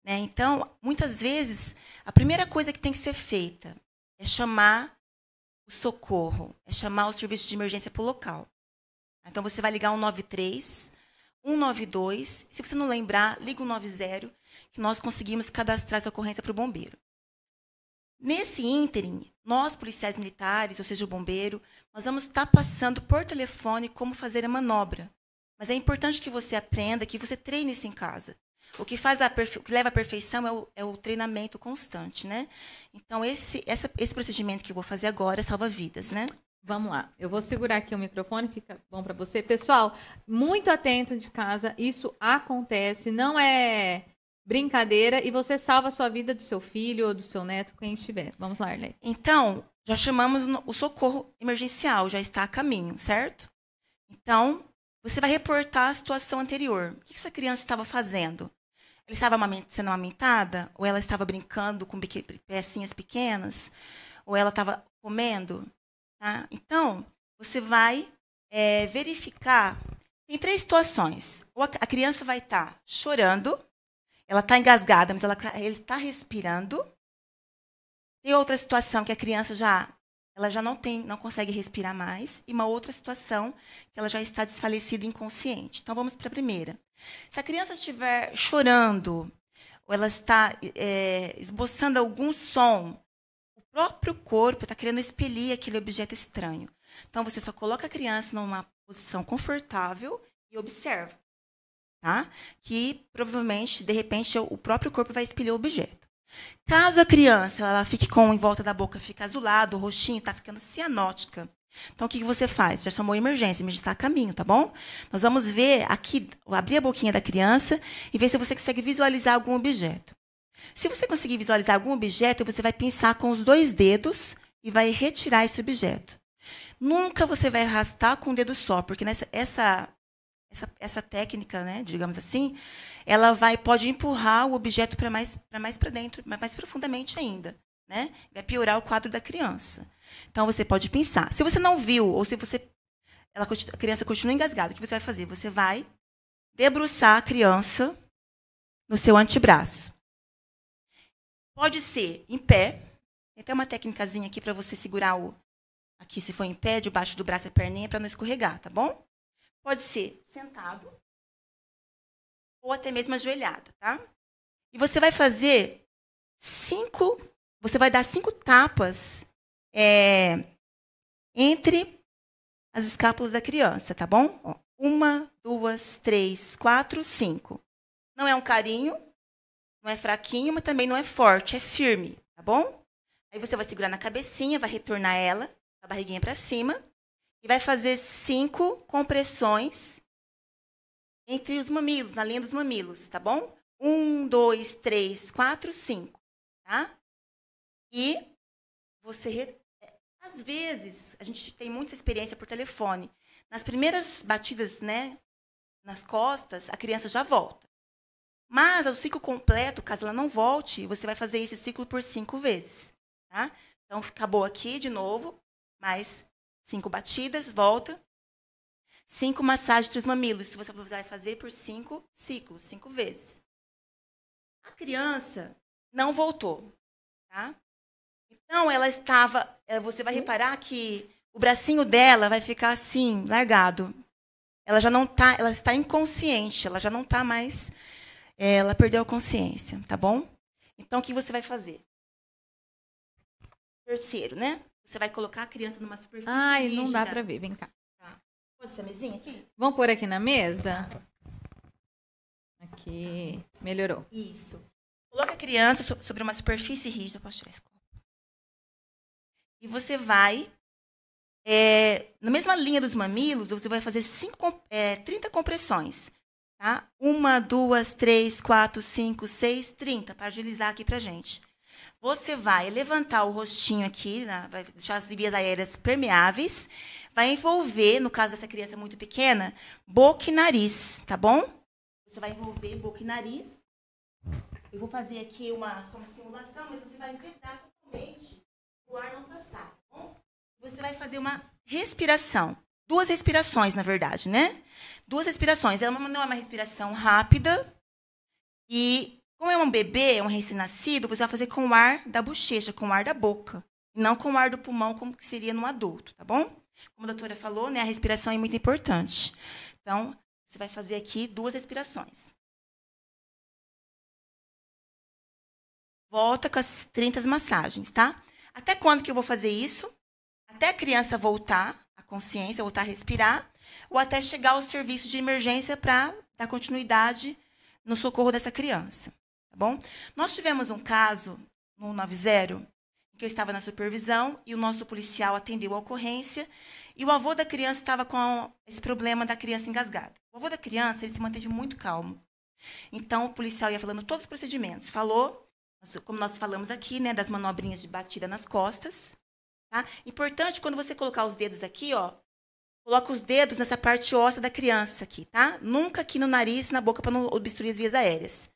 Então, muitas vezes, a primeira coisa que tem que ser feita é chamar o socorro, é chamar o serviço de emergência para o local. Então, você vai ligar 193, 192, se você não lembrar, liga 190, que nós conseguimos cadastrar essa ocorrência para o bombeiro. Nesse ínterim, nós, policiais militares, ou seja, o bombeiro, nós vamos estar passando por telefone como fazer a manobra. Mas é importante que você aprenda, que você treine isso em casa. O que leva à perfeição é o treinamento constante, né? Então, esse procedimento que eu vou fazer agora salva vidas, né? Vamos lá. Eu vou segurar aqui o microfone, fica bom para você. Pessoal, muito atento de casa, isso acontece, não é brincadeira, e você salva a sua vida do seu filho ou do seu neto, quem estiver. Vamos lá, Arlete. Então, já chamamos o socorro emergencial, já está a caminho, certo? Então, você vai reportar a situação anterior. O que essa criança estava fazendo? Ela estava sendo amamentada? Ou ela estava brincando com pecinhas pequenas? Ou ela estava comendo? Tá? Então, você vai verificar. Tem 3 situações. Ou a criança vai estar chorando, ela está engasgada, mas ela está respirando. Tem outra situação que a criança ela já não consegue respirar mais. E uma outra situação que ela já está desfalecida e inconsciente. Então, vamos para a primeira. Se a criança estiver chorando, ou ela está esboçando algum som, o próprio corpo está querendo expelir aquele objeto estranho. Então, você só coloca a criança numa posição confortável e observa. Tá? Que, provavelmente, de repente, o próprio corpo vai expelir o objeto. Caso a criança ela fique em volta da boca, fica azulado, o roxinho está ficando cianótica. Então, o que você faz? Já chamou a emergência está a caminho, tá bom? Nós vamos ver aqui, abrir a boquinha da criança e ver se você consegue visualizar algum objeto. Se você conseguir visualizar algum objeto, você vai pinçar com os 2 dedos e vai retirar esse objeto. Nunca você vai arrastar com um dedo só, porque essa técnica, né, digamos assim, ela pode empurrar o objeto para mais para dentro, mais profundamente ainda, né? Vai piorar o quadro da criança. Então você pode pensar. Se você não viu ou se a criança continua engasgada, o que você vai fazer? Você vai debruçar a criança no seu antebraço. Pode ser em pé. Tem até uma técnicazinha aqui para você segurar aqui, se for em pé, debaixo do braço e a perninha, para não escorregar, tá bom? Pode ser sentado ou até mesmo ajoelhado, tá? E você vai fazer você vai dar 5 tapas entre as escápulas da criança, tá bom? 1, 2, 3, 4, 5. Não é um carinho, não é fraquinho, mas também não é forte, é firme, tá bom? Aí você vai segurar na cabecinha, vai retornar ela, a barriguinha para cima, e vai fazer 5 compressões entre os mamilos, na linha dos mamilos, tá bom? 1, 2, 3, 4, 5, tá? E você, às vezes, a gente tem muita experiência por telefone. Nas primeiras batidas, né, nas costas, a criança já volta. Mas o ciclo completo, caso ela não volte, você vai fazer esse ciclo por 5 vezes, tá? Então, acabou aqui de novo, mais 5 batidas, volta. 5 massagens dos mamilos. Você vai fazer por 5 ciclos, 5 vezes. A criança não voltou, tá? Então, ela estava... Você vai reparar que o bracinho dela vai ficar assim, largado. Ela já não está... Ela está inconsciente. Ela já não está mais... Ela perdeu a consciência, tá bom? Então, o que você vai fazer? Terceiro, né? Você vai colocar a criança numa superfície rígida. Não dá para ver. Vem cá. Tá. Pode ser a mesinha aqui? Vamos pôr aqui na mesa? Aqui. Melhorou. Isso. Coloca a criança sobre uma superfície rígida. Posso tirar esse copo? E você vai... na mesma linha dos mamilos, você vai fazer 30 compressões. Tá? 1, 2, 3, 4, 5, 6, 30, para agilizar aqui para a gente. Você vai levantar o rostinho aqui, né? Vai deixar as vias aéreas permeáveis, vai envolver, no caso dessa criança muito pequena, boca e nariz, tá bom? Você vai envolver boca e nariz. Eu vou fazer aqui só uma simulação, mas você vai vedar totalmente o ar não passar, tá bom? Você vai fazer uma respiração. 2 respirações, na verdade, né? 2 respirações. Ela não é uma respiração rápida. E, como é um bebê, um recém-nascido, você vai fazer com o ar da bochecha, com o ar da boca. E não com o ar do pulmão, como seria no adulto, tá bom? Como a doutora falou, né, a respiração é muito importante. Então, você vai fazer aqui 2 respirações. Volta com as 30 massagens, tá? Até quando que eu vou fazer isso? Até a criança voltar a consciência, voltar a respirar, ou até chegar ao serviço de emergência para dar continuidade no socorro dessa criança, tá bom? Nós tivemos um caso no 90, em que eu estava na supervisão e o nosso policial atendeu a ocorrência e o avô da criança estava com esse problema da criança engasgada. O avô da criança, ele se manteve muito calmo. Então, o policial ia falando todos os procedimentos. Falou, como nós falamos aqui, né, das manobrinhas de batida nas costas, Tá? Importante quando você colocar os dedos aqui, ó, coloca os dedos nessa parte óssea da criança aqui, tá? Nunca aqui no nariz, na boca, para não obstruir as vias aéreas.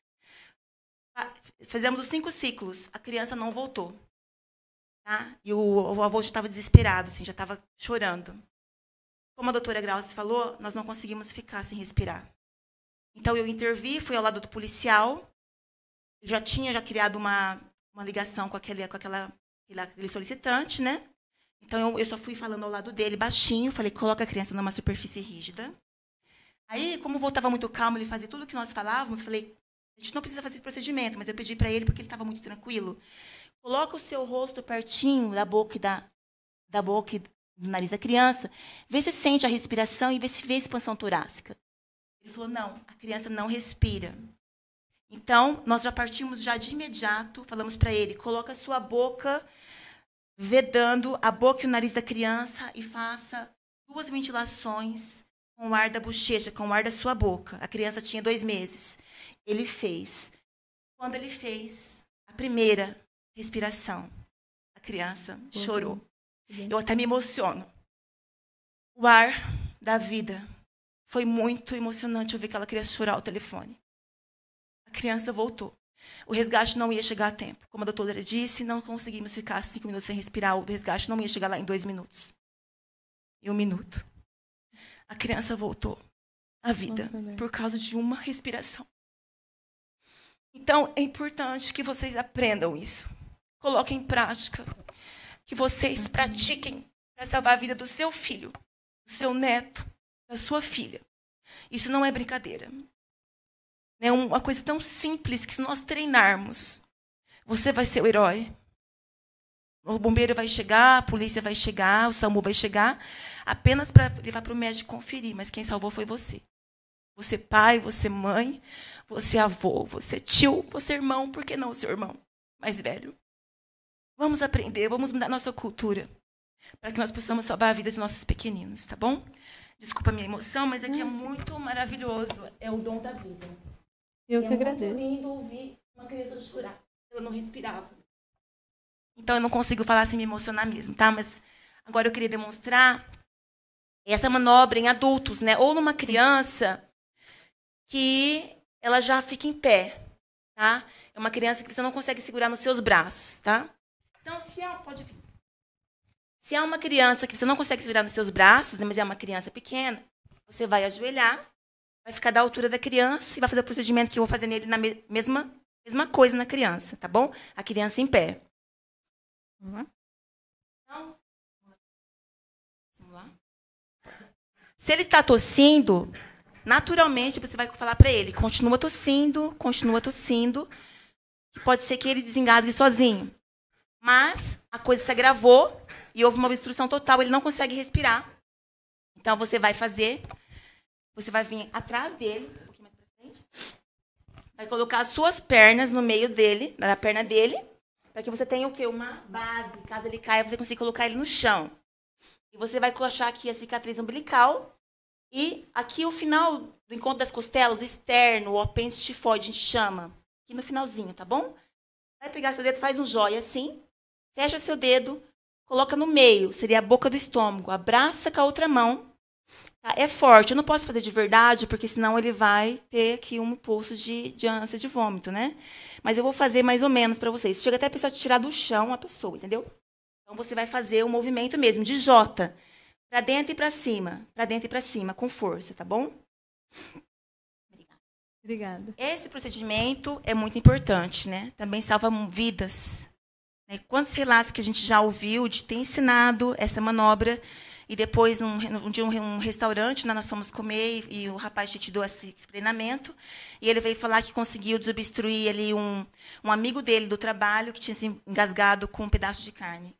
Fizemos os 5 ciclos, a criança não voltou. Tá? E o avô já estava desesperado, assim, já estava chorando. Como a doutora Grauce falou, nós não conseguimos ficar sem respirar. Então, eu intervi, fui ao lado do policial, já tinha criado uma ligação com aquele solicitante, né? Então, eu só fui falando ao lado dele, baixinho, falei, coloca a criança numa superfície rígida. Aí, como o avô estava muito calmo, ele fazia tudo o que nós falávamos, falei, a gente não precisa fazer esse procedimento, mas eu pedi para ele, porque ele estava muito tranquilo. Coloca o seu rosto pertinho da boca e do nariz da criança, vê se sente a respiração e vê se vê a expansão torácica. Ele falou, não, a criança não respira. Então, nós já partimos já de imediato, falamos para ele, coloca a sua boca vedando a boca e o nariz da criança e faça 2 ventilações com o ar da bochecha, com o ar da sua boca. A criança tinha 2 meses. Ele fez. Quando ele fez a primeira respiração, a criança chorou. Eu até me emociono. O ar da vida. Foi muito emocionante ouvir aquela criança chorar ao telefone. A criança voltou. O resgate não ia chegar a tempo. Como a doutora disse, não conseguimos ficar 5 minutos sem respirar. O resgate não ia chegar lá em 2 minutos. Em 1 minuto. A criança voltou à vida por causa de uma respiração. Então, é importante que vocês aprendam isso. Coloquem em prática. Que vocês pratiquem para salvar a vida do seu filho, do seu neto, da sua filha. Isso não é brincadeira. É uma coisa tão simples que se nós treinarmos, você vai ser o herói. O bombeiro vai chegar, a polícia vai chegar, o SAMU vai chegar, apenas para levar para o médico conferir, mas quem salvou foi você. Você pai, você mãe, você avô, você tio, você irmão, por que não o seu irmão mais velho? Vamos aprender, vamos mudar nossa cultura, para que nós possamos salvar a vida de nossos pequeninos, tá bom? Desculpa a minha emoção, mas aqui é muito maravilhoso, é o dom da vida. Eu que agradeço. É muito lindo ouvir uma criança chorar, ela não respirava. Então, eu não consigo falar sem me emocionar mesmo, tá? Mas agora eu queria demonstrar essa manobra em adultos, né? Ou numa criança que ela já fica em pé, tá? É uma criança que você não consegue segurar nos seus braços, tá? Então, se é uma criança que você não consegue segurar nos seus braços, né, mas é uma criança pequena, você vai ajoelhar, vai ficar da altura da criança e vai fazer o procedimento que eu vou fazer nele na mesma coisa na criança, tá bom? A criança em pé. Então, vamos lá. Se ele está tossindo, naturalmente você vai falar para ele, continua tossindo, que pode ser que ele desengasgue sozinho. Mas a coisa se agravou e houve uma obstrução total, ele não consegue respirar. Então você vai vir atrás dele, um pouquinho mais para frente, vai colocar as suas pernas no meio dele, na perna dele, para que você tenha o quê? Uma base. Caso ele caia, você consiga colocar ele no chão. E você vai achar aqui a cicatriz umbilical. E aqui o final do encontro das costelas, o externo, o apêndice tifoide, a gente chama. Aqui no finalzinho, tá bom? Vai pegar seu dedo, faz um jóia assim. Fecha seu dedo, coloca no meio. Seria a boca do estômago. Abraça com a outra mão. Tá? É forte. Eu não posso fazer de verdade, porque senão ele vai ter aqui um impulso de ânsia de vômito, né? Mas eu vou fazer mais ou menos para vocês. Chega até a pessoa tirar do chão a pessoa, entendeu? Então, você vai fazer o movimento mesmo, de J. Para dentro e para cima, com força, tá bom? Obrigada. Esse procedimento é muito importante, né? Também salva vidas. Quantos relatos que a gente já ouviu de ter ensinado essa manobra e depois, de um restaurante, nós fomos comer e o rapaz te deu esse treinamento e ele veio falar que conseguiu desobstruir ali um amigo dele do trabalho que tinha se engasgado com um pedaço de carne.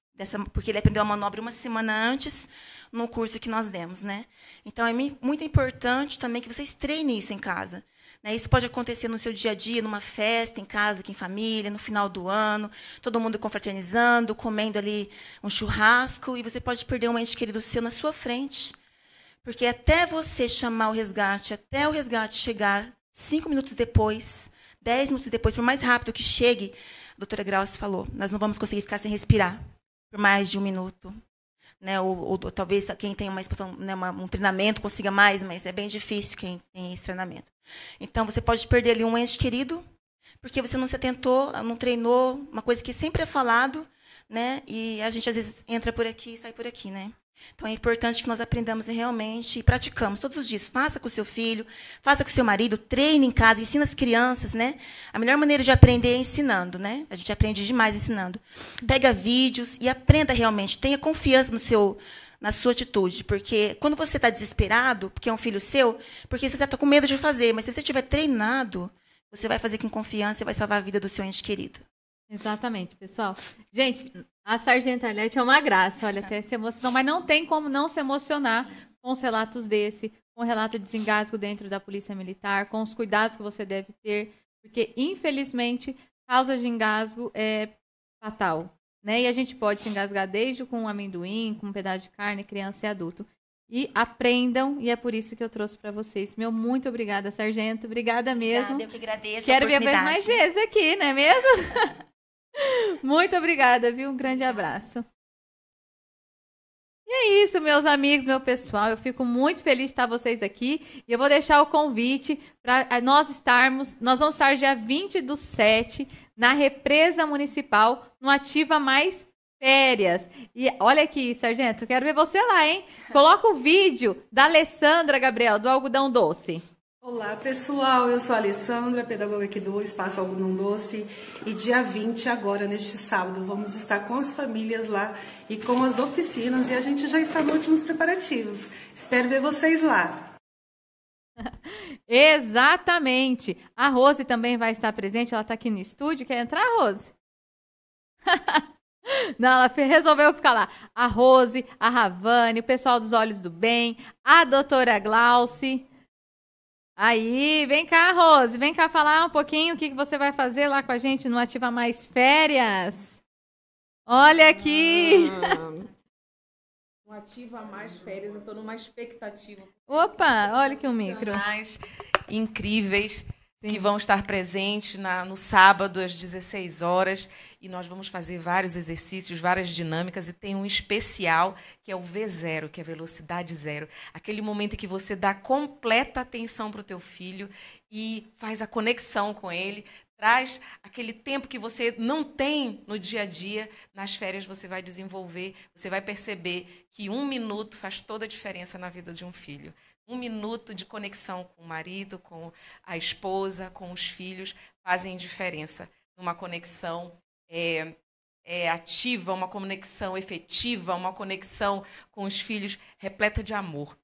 Porque ele aprendeu a manobra 1 semana antes no curso que nós demos, né? Então, é muito importante também que vocês treinem isso em casa. Isso pode acontecer no seu dia a dia, numa festa, em casa, aqui em família, no final do ano, todo mundo confraternizando, comendo ali um churrasco, e você pode perder um ente querido seu na sua frente. Porque até você chamar o resgate, até o resgate chegar 5 minutos depois, 10 minutos depois, por mais rápido que chegue, a doutora Grauce falou, nós não vamos conseguir ficar sem respirar. por mais de 1 minuto. Né? Ou talvez quem tem uma exposição, né, um treinamento consiga mais, mas é bem difícil quem tem esse treinamento. Então, você pode perder ali um ente querido, porque você não se atentou, não treinou, uma coisa que sempre é falado, né? E a gente, às vezes, entra por aqui e sai por aqui, né? Então, é importante que nós aprendamos realmente e praticamos todos os dias. Faça com o seu filho, faça com o seu marido, treine em casa, ensina as crianças, né? A melhor maneira de aprender é ensinando, né? A gente aprende demais ensinando. Pega vídeos e aprenda realmente. Tenha confiança na sua atitude, porque quando você está desesperado, porque é um filho seu, porque você está com medo de fazer, mas se você estiver treinado, você vai fazer com confiança e vai salvar a vida do seu ente querido. Exatamente, pessoal. Gente, a Sargento Arlete é uma graça, olha, até se emocionou, mas não tem como não se emocionar com os relatos desse, com o relato de desengasgo dentro da Polícia Militar, com os cuidados que você deve ter, porque, infelizmente, causa de engasgo é fatal, né? E a gente pode se engasgar desde com amendoim, com um pedaço de carne, criança e adulto. E aprendam, e é por isso que eu trouxe para vocês. Meu muito obrigada, Sargento. Obrigada mesmo. Obrigada, eu que agradeço. Quero ver mais vezes aqui, não é mesmo? Muito obrigada, viu? Um grande abraço. E é isso, meus amigos, meu pessoal. Eu fico muito feliz de estar vocês aqui. E eu vou deixar o convite para nós vamos estar dia 20/7 na Represa Municipal, no Ativa Mais Férias. E olha aqui, Sargento, quero ver você lá, hein? Coloca o vídeo da Alessandra, Gabriel, do Algodão Doce. Olá, pessoal. Eu sou a Alessandra, pedagoga aqui do Espaço Algodão Doce. E dia 20, agora, neste sábado, vamos estar com as famílias lá e com as oficinas. E a gente já está nos últimos preparativos. Espero ver vocês lá. Exatamente. A Rose também vai estar presente. Ela está aqui no estúdio. Quer entrar, Rose? Não, ela resolveu ficar lá. A Rose, a Ravane, o pessoal dos Olhos do Bem, a doutora Glauci. Aí, vem cá, Rose, vem cá falar um pouquinho o que você vai fazer lá com a gente no Ativa Mais Férias. Olha aqui. No Ativa Mais Férias, eu estou numa expectativa. Opa, olha aqui o micro. Incríveis. Sim. Que vão estar presentes no sábado às 16 horas e nós vamos fazer vários exercícios, várias dinâmicas e tem um especial que é o V0, que é velocidade zero. Aquele momento em que você dá completa atenção para o teu filho e faz a conexão com ele, traz aquele tempo que você não tem no dia a dia, nas férias você vai desenvolver, você vai perceber que 1 minuto faz toda a diferença na vida de um filho. 1 minuto de conexão com o marido, com a esposa, com os filhos, fazem diferença. Uma conexão ativa, uma conexão efetiva, uma conexão com os filhos repleta de amor.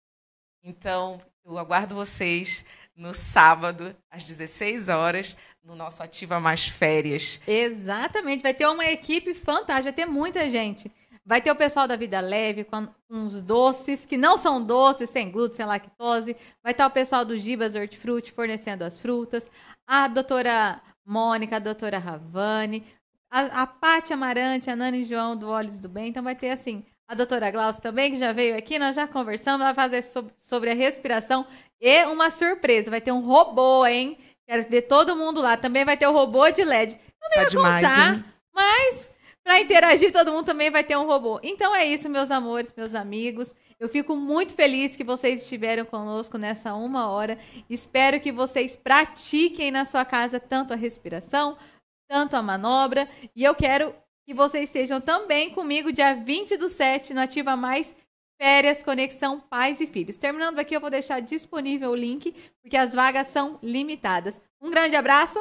Então, eu aguardo vocês no sábado, às 16 horas, no nosso Ativa Mais Férias. Exatamente, vai ter uma equipe fantástica, vai ter muita gente. Vai ter o pessoal da Vida Leve com uns doces, que não são doces, sem glúten, sem lactose. Vai estar o pessoal do Gibas Hortifruti fornecendo as frutas. A doutora Mônica, a doutora Ravane, a Pátia Amarante, a Nani João do Olhos do Bem. Então vai ter, assim, a doutora Glaucia também, que já veio aqui. Nós já conversamos, ela vai fazer sobre a respiração. E uma surpresa, vai ter um robô, hein? Quero ver todo mundo lá. Também vai ter o robô de LED. Não ia contar, hein? Mas... para interagir, todo mundo também vai ter um robô. Então é isso, meus amores, meus amigos. Eu fico muito feliz que vocês estiveram conosco nessa 1 hora. Espero que vocês pratiquem na sua casa tanto a respiração, tanto a manobra. E eu quero que vocês estejam também comigo dia 20/7 no Ativa Mais Férias Conexão Pais e Filhos. Terminando aqui, eu vou deixar disponível o link, porque as vagas são limitadas. Um grande abraço.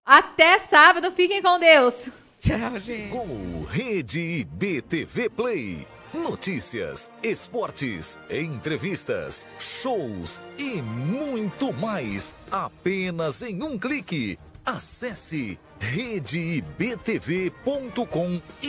Até sábado. Fiquem com Deus. Tchau, gente. Com Rede IBTV Play. Notícias, esportes, entrevistas, shows e muito mais. Apenas em um clique. Acesse redeibtv.com e